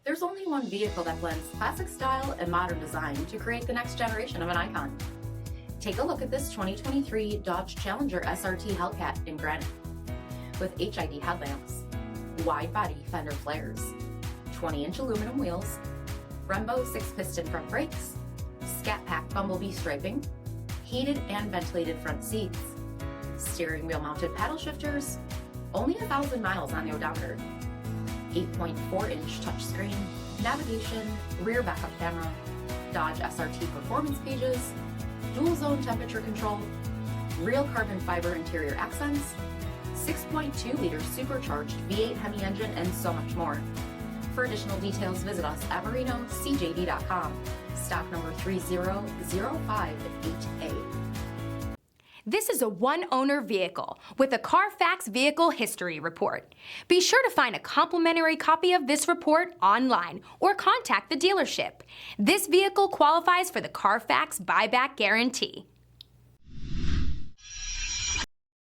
There's only one vehicle that blends classic style and modern design to create the next generation of an icon. Take a look at this 2023 Dodge Challenger SRT Hellcat in granite. With HID headlamps, wide-body fender flares, 20-inch aluminum wheels, BREMBO 6-piston front brakes, Scat Pack Bumblebee striping, heated and ventilated front seats, steering wheel mounted paddle shifters, only 1,000 miles on the odometer, 8.4-inch touchscreen, navigation, rear backup camera, Dodge SRT performance pages, dual zone temperature control, real carbon fiber interior accents, 6.2-liter supercharged V8 HEMI engine, and so much more. For additional details, visit us at MarinoCJD.com, stock number 30058A. This is a one-owner vehicle with a CARFAX Vehicle History Report. Be sure to find a complimentary copy of this report online or contact the dealership. This vehicle qualifies for the CARFAX Buyback Guarantee.